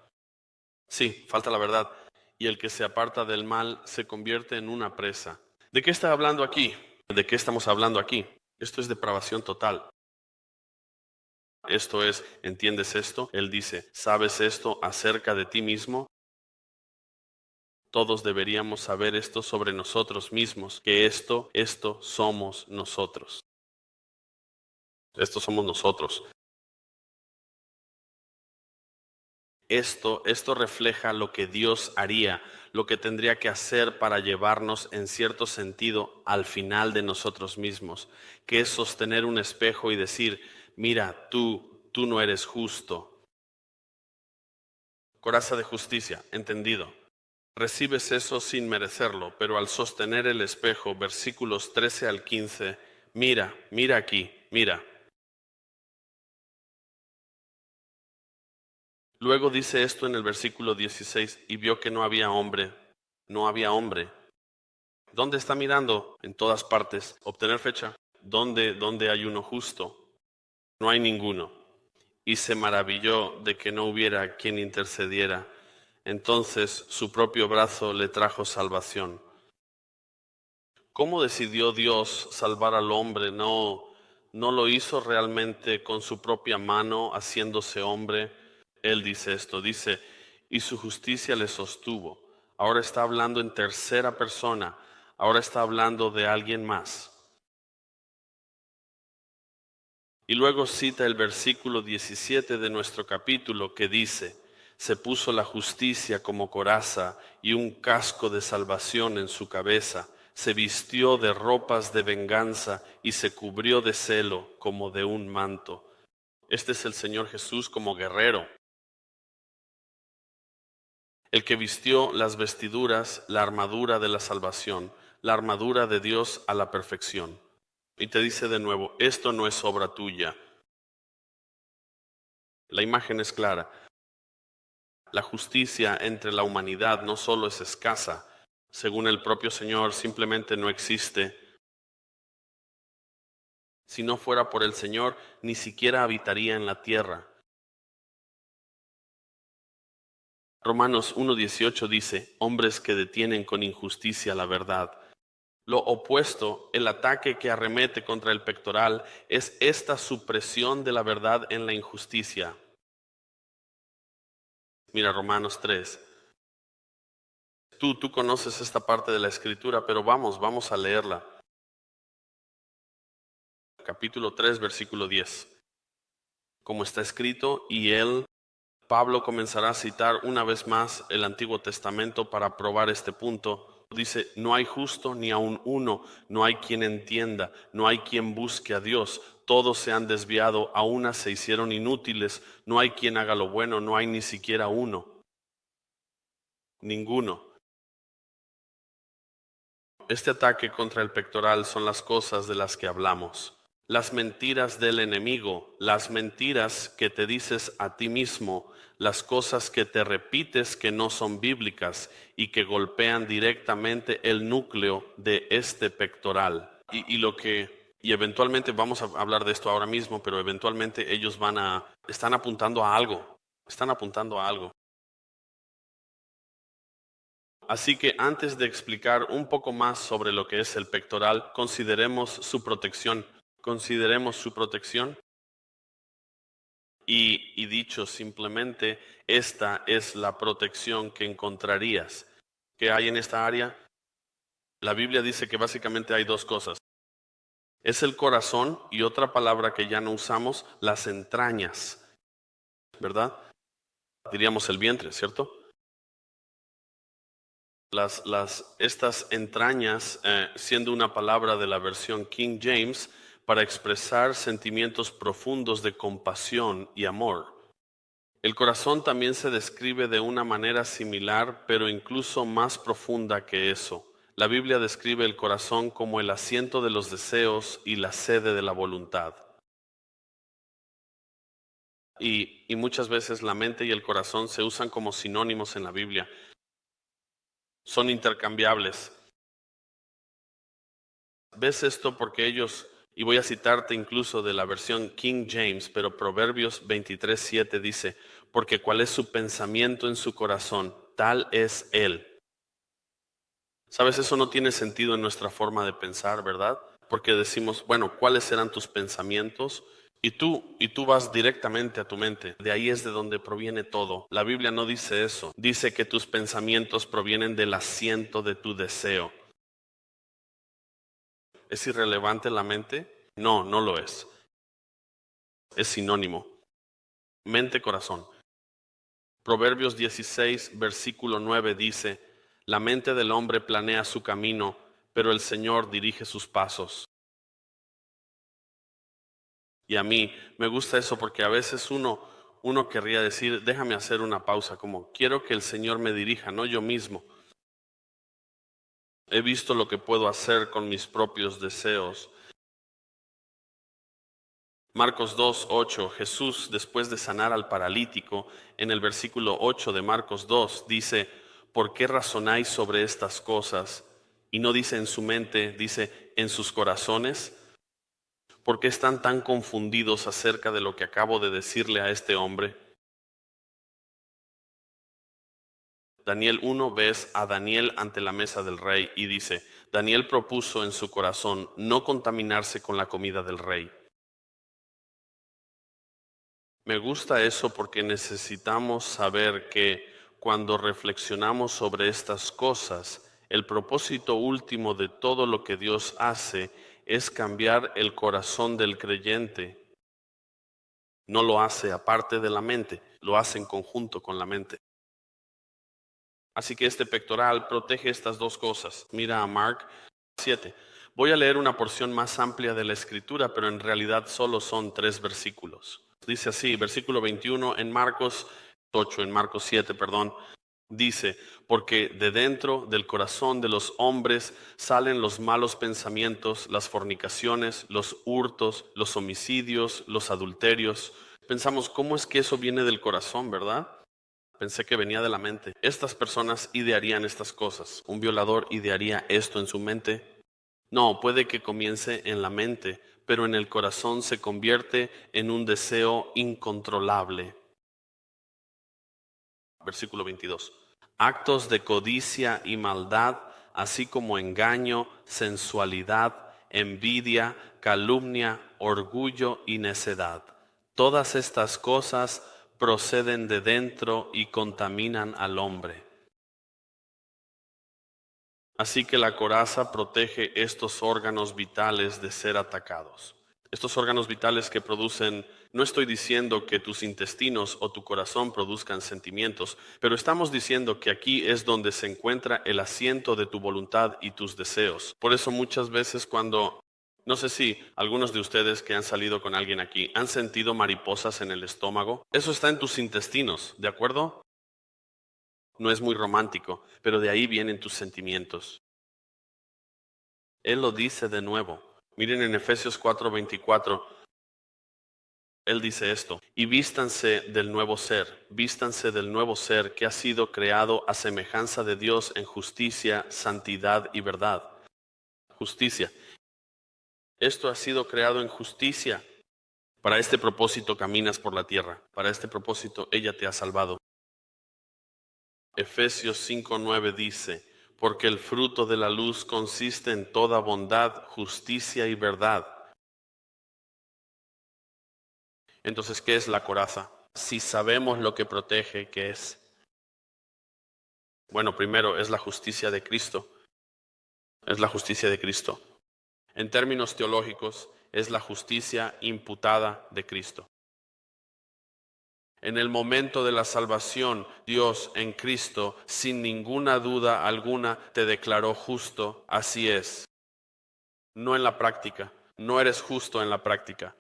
Sí, falta la verdad, y el que se aparta del mal se convierte en una presa. ¿De qué está hablando aquí? ¿De qué estamos hablando aquí? Esto es depravación total. Esto es, ¿entiendes esto? Él dice, ¿sabes esto acerca de ti mismo? Todos deberíamos saber esto sobre nosotros mismos, que esto somos nosotros. Esto somos nosotros. Esto refleja lo que Dios haría, lo que tendría que hacer para llevarnos en cierto sentido al final de nosotros mismos, que es sostener un espejo y decir, mira, tú no eres justo. Coraza de justicia, entendido. Recibes eso sin merecerlo, pero al sostener el espejo, versículos 13 al 15, mira aquí, mira. Luego dice esto en el versículo 16, y vio que no había hombre. ¿Dónde está mirando? En todas partes. Obtener fecha. ¿Dónde hay uno justo? No hay ninguno. Y se maravilló de que no hubiera quien intercediera. Entonces su propio brazo le trajo salvación. ¿Cómo decidió Dios salvar al hombre? No lo hizo realmente con su propia mano, haciéndose hombre. Él dice esto, dice, y su justicia le sostuvo. Ahora está hablando en tercera persona, ahora está hablando de alguien más. Y luego cita el versículo 17 de nuestro capítulo que dice, se puso la justicia como coraza y un casco de salvación en su cabeza, se vistió de ropas de venganza y se cubrió de celo como de un manto. Este es el Señor Jesús como guerrero, el que vistió las vestiduras, la armadura de la salvación, la armadura de Dios a la perfección. Y te dice de nuevo, esto no es obra tuya. La imagen es clara. La justicia entre la humanidad no solo es escasa, según el propio Señor, simplemente no existe. Si no fuera por el Señor, ni siquiera habitaría en la tierra. Romanos 1:18 dice, hombres que detienen con injusticia la verdad. Lo opuesto, el ataque que arremete contra el pectoral, es esta supresión de la verdad en la injusticia. Mira Romanos 3. Tú conoces esta parte de la Escritura, pero vamos a leerla. Capítulo 3, versículo 10. Como está escrito, Pablo comenzará a citar una vez más el Antiguo Testamento para probar este punto. Dice, no hay justo ni aun uno, no hay quien entienda, no hay quien busque a Dios. Todos se han desviado, a una se hicieron inútiles, no hay quien haga lo bueno, no hay ni siquiera uno. Ninguno. Este ataque contra el pectoral son las cosas de las que hablamos. Las mentiras del enemigo, las mentiras que te dices a ti mismo, las cosas que te repites que no son bíblicas y que golpean directamente el núcleo de este pectoral. Y eventualmente vamos a hablar de esto ahora mismo, pero eventualmente ellos están apuntando a algo, Así que antes de explicar un poco más sobre lo que es el pectoral, consideremos su protección. Y dicho simplemente, esta es la protección que encontrarías. ¿Qué hay en esta área? La Biblia dice que básicamente hay dos cosas. Es el corazón y otra palabra que ya no usamos, las entrañas, ¿verdad? Diríamos el vientre, ¿cierto? Estas entrañas, siendo una palabra de la versión King James, para expresar sentimientos profundos de compasión y amor. El corazón también se describe de una manera similar, pero incluso más profunda que eso. La Biblia describe el corazón como el asiento de los deseos y la sede de la voluntad. Y muchas veces la mente y el corazón se usan como sinónimos en la Biblia. Son intercambiables. ¿Ves esto? Porque ellos, y voy a citarte incluso de la versión King James, pero Proverbios 23:7 dice, porque cuál es su pensamiento en su corazón, tal es él. ¿Sabes? Eso no tiene sentido en nuestra forma de pensar, ¿verdad? Porque decimos, bueno, ¿cuáles serán tus pensamientos? Y tú vas directamente a tu mente. De ahí es de donde proviene todo. La Biblia no dice eso. Dice que tus pensamientos provienen del asiento de tu deseo. ¿Es irrelevante la mente? No, no lo es. Es sinónimo. Mente, corazón. Proverbios 16, versículo 9 dice, la mente del hombre planea su camino, pero el Señor dirige sus pasos. Y a mí me gusta eso porque a veces uno querría decir, déjame hacer una pausa, como quiero que el Señor me dirija, no yo mismo. He visto lo que puedo hacer con mis propios deseos. Marcos 2:8, Jesús, después de sanar al paralítico, en el versículo 8 de Marcos 2, dice, ¿por qué razonáis sobre estas cosas? Y no dice en su mente, dice en sus corazones. ¿Por qué están tan confundidos acerca de lo que acabo de decirle a este hombre? Daniel 1 ves a Daniel ante la mesa del rey y dice, Daniel propuso en su corazón no contaminarse con la comida del rey. Me gusta eso porque necesitamos saber que cuando reflexionamos sobre estas cosas, el propósito último de todo lo que Dios hace es cambiar el corazón del creyente. No lo hace aparte de la mente, lo hace en conjunto con la mente. Así que este pectoral protege estas dos cosas. Mira a Mark 7. Voy a leer una porción más amplia de la escritura, pero en realidad solo son 3 versículos. Dice así, versículo 21 en Marcos 8, en Marcos 7, perdón. Dice, porque de dentro del corazón de los hombres salen los malos pensamientos, las fornicaciones, los hurtos, los homicidios, los adulterios. Pensamos, ¿cómo es que eso viene del corazón, verdad? Pensé que venía de la mente. Estas personas idearían estas cosas. ¿Un violador idearía esto en su mente? No, puede que comience en la mente, pero en el corazón se convierte en un deseo incontrolable. Versículo 22. Actos de codicia y maldad, así como engaño, sensualidad, envidia, calumnia, orgullo y necedad. Todas estas cosas proceden de dentro y contaminan al hombre. Así que la coraza protege estos órganos vitales de ser atacados. Estos órganos vitales que producen, no estoy diciendo que tus intestinos o tu corazón produzcan sentimientos, pero estamos diciendo que aquí es donde se encuentra el asiento de tu voluntad y tus deseos. Por eso muchas veces no sé si algunos de ustedes que han salido con alguien aquí han sentido mariposas en el estómago. Eso está en tus intestinos, ¿de acuerdo? No es muy romántico, pero de ahí vienen tus sentimientos. Él lo dice de nuevo. Miren en Efesios 4:24, Él dice esto, y vístanse del nuevo ser que ha sido creado a semejanza de Dios en justicia, santidad y verdad. Justicia. Esto ha sido creado en justicia. Para este propósito caminas por la tierra. Para este propósito ella te ha salvado. Efesios 5:9 dice, porque el fruto de la luz consiste en toda bondad, justicia y verdad. Entonces, ¿qué es la coraza? Si sabemos lo que protege, ¿qué es? Bueno, primero es la justicia de Cristo. Es la justicia de Cristo. En términos teológicos, es la justicia imputada de Cristo. En el momento de la salvación, Dios en Cristo, sin ninguna duda alguna, te declaró justo. Así es. No en la práctica. No eres justo en la práctica.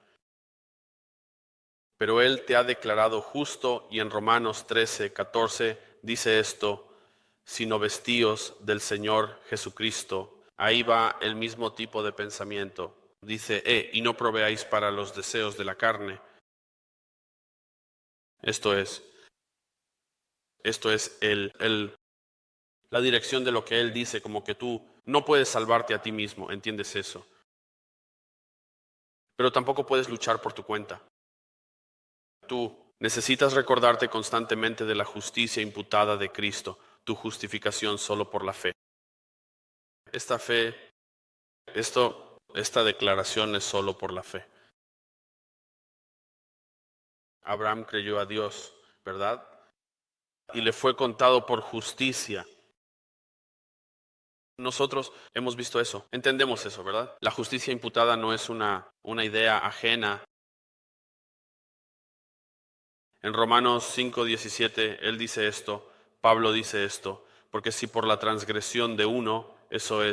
Pero Él te ha declarado justo y en Romanos 13:14 dice esto, sino vestíos del Señor Jesucristo. Ahí va el mismo tipo de pensamiento. Dice, y no proveáis para los deseos de la carne. Esto es la dirección de lo que él dice, como que tú no puedes salvarte a ti mismo, ¿entiendes eso? Pero tampoco puedes luchar por tu cuenta. Tú necesitas recordarte constantemente de la justicia imputada de Cristo, tu justificación solo por la fe. Esta declaración es solo por la fe. Abraham creyó a Dios, ¿verdad? Y le fue contado por justicia. Nosotros hemos visto eso, entendemos eso, ¿verdad? La justicia imputada no es una idea ajena. En Romanos 5:17, él dice esto, Pablo dice esto, porque si por la transgresión de uno, ese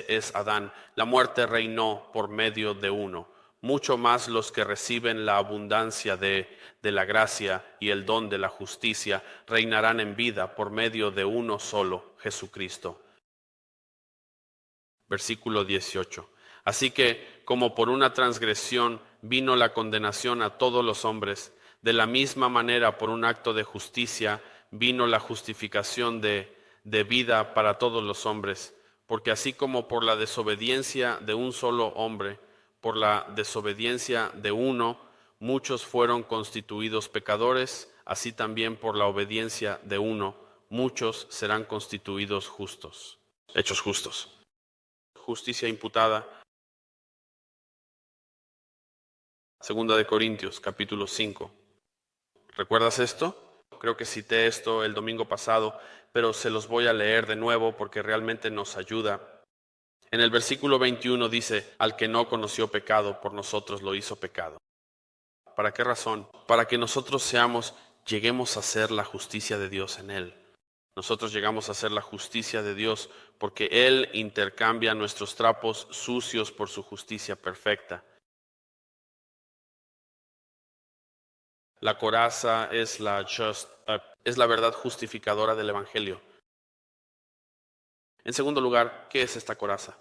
es Adán, la muerte reinó por medio de uno, mucho más los que reciben la abundancia de la gracia y el don de la justicia reinarán en vida por medio de uno solo, Jesucristo. Versículo 18. Así que, como por una transgresión vino la condenación a todos los hombres, de la misma manera por un acto de justicia vino la justificación de vida para todos los hombres, porque así como por la desobediencia de un solo hombre, por la desobediencia de uno, muchos fueron constituidos pecadores, así también por la obediencia de uno, muchos serán constituidos justos, hechos justos. Justicia imputada. Segunda de Corintios, capítulo 5. ¿Recuerdas esto? Creo que cité esto el domingo pasado, pero se los voy a leer de nuevo porque realmente nos ayuda. En el versículo 21 dice, al que no conoció pecado, por nosotros lo hizo pecado. ¿Para qué razón? Para que nosotros lleguemos a ser la justicia de Dios en él. Nosotros llegamos a ser la justicia de Dios porque Él intercambia nuestros trapos sucios por su justicia perfecta. La coraza es la verdad justificadora del Evangelio. En segundo lugar, ¿qué es esta coraza?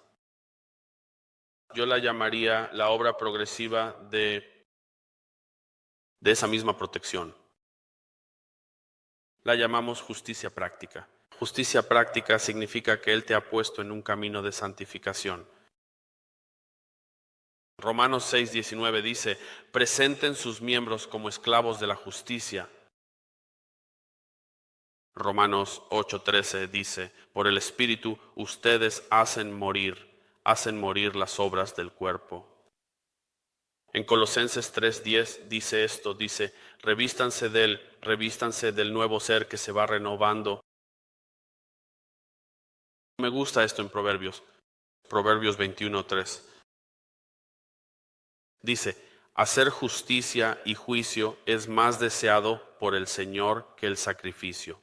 Yo la llamaría la obra progresiva de esa misma protección. La llamamos justicia práctica. Justicia práctica significa que Él te ha puesto en un camino de santificación. Romanos 6:19 dice, presenten sus miembros como esclavos de la justicia. Romanos 8:13 dice, por el Espíritu ustedes hacen morir las obras del cuerpo. En Colosenses 3:10 dice esto, dice, revístanse del nuevo ser que se va renovando. Me gusta esto en Proverbios 21:3. Dice, hacer justicia y juicio es más deseado por el Señor que el sacrificio.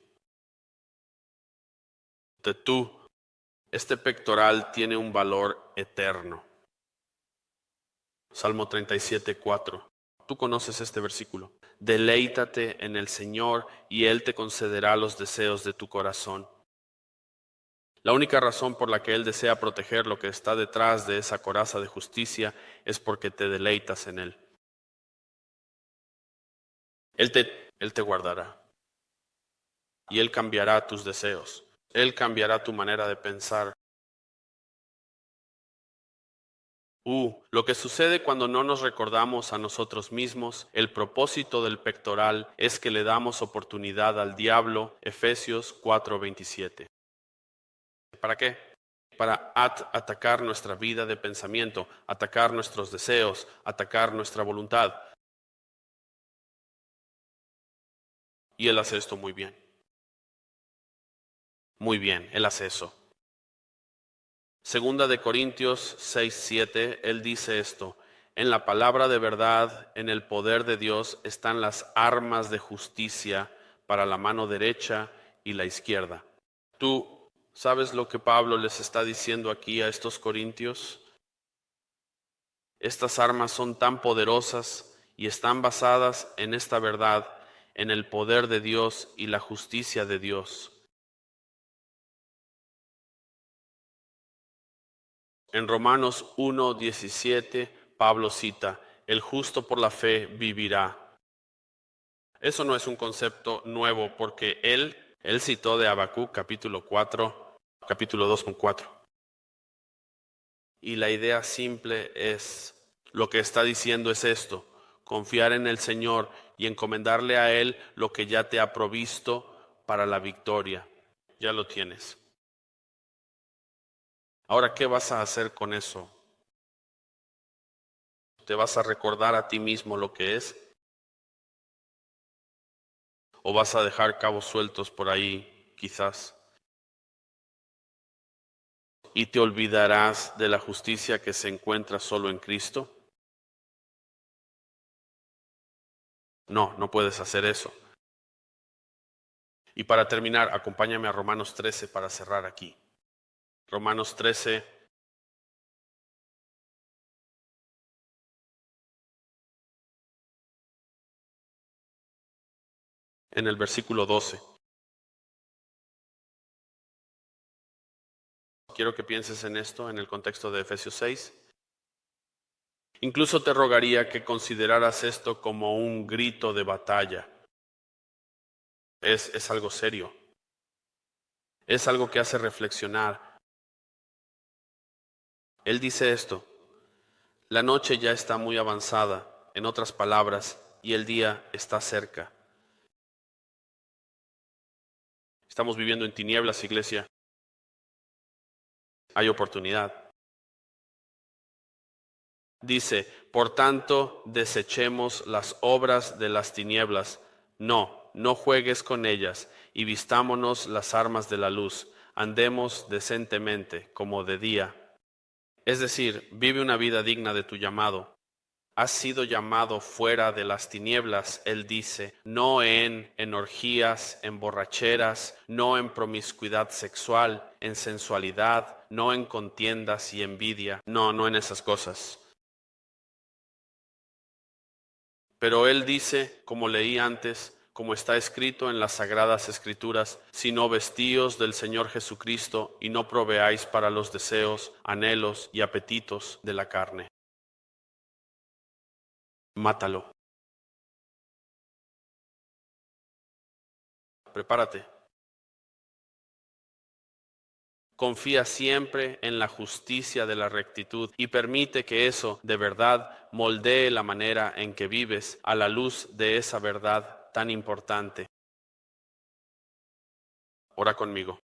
Este pectoral tiene un valor eterno. Salmo 37:4. Tú conoces este versículo. Deleítate en el Señor y Él te concederá los deseos de tu corazón. La única razón por la que Él desea proteger lo que está detrás de esa coraza de justicia es porque te deleitas en Él. Él te guardará y Él cambiará tus deseos. Él cambiará tu manera de pensar. Lo que sucede cuando no nos recordamos a nosotros mismos, el propósito del pectoral es que le damos oportunidad al diablo, Efesios 4:27. ¿Para qué? Para atacar nuestra vida de pensamiento, atacar nuestros deseos, atacar nuestra voluntad. Y Él hace esto muy bien. Muy bien, Él hace eso. Segunda de Corintios 6:7, Él dice esto, en la palabra de verdad, en el poder de Dios están las armas de justicia para la mano derecha y la izquierda. ¿Tú sabes lo que Pablo les está diciendo aquí a estos corintios? Estas armas son tan poderosas y están basadas en esta verdad, en el poder de Dios y la justicia de Dios. En Romanos 1:17, Pablo cita, el justo por la fe vivirá. Eso no es un concepto nuevo porque él citó de Habacuc capítulo 4, capítulo 2:4. Y la idea simple es, lo que está diciendo es esto, confiar en el Señor y encomendarle a Él lo que ya te ha provisto para la victoria. Ya lo tienes. Ahora, ¿qué vas a hacer con eso? ¿Te vas a recordar a ti mismo lo que es? ¿O vas a dejar cabos sueltos por ahí, quizás? ¿Y te olvidarás de la justicia que se encuentra solo en Cristo? No, no puedes hacer eso. Y para terminar, acompáñame a Romanos 13 para cerrar aquí. Romanos 13, en el versículo 12. Quiero que pienses en esto en el contexto de Efesios 6. Incluso te rogaría que consideraras esto como un grito de batalla. Es algo serio. Es algo que hace reflexionar. Él dice esto: la noche ya está muy avanzada, en otras palabras, y el día está cerca. Estamos viviendo en tinieblas, iglesia. Hay oportunidad. Dice, por tanto, desechemos las obras de las tinieblas. No juegues con ellas, y vistámonos las armas de la luz. Andemos decentemente, como de día. Es decir, vive una vida digna de tu llamado. Has sido llamado fuera de las tinieblas, él dice, no en orgías, en borracheras, no en promiscuidad sexual, en sensualidad, no en contiendas y envidia, no en esas cosas. Pero él dice, como leí antes, como está escrito en las Sagradas Escrituras, sino vestíos del Señor Jesucristo y no proveáis para los deseos, anhelos y apetitos de la carne. Mátalo. Prepárate. Confía siempre en la justicia de la rectitud y permite que eso de verdad moldee la manera en que vives a la luz de esa verdad tan importante. Ora conmigo.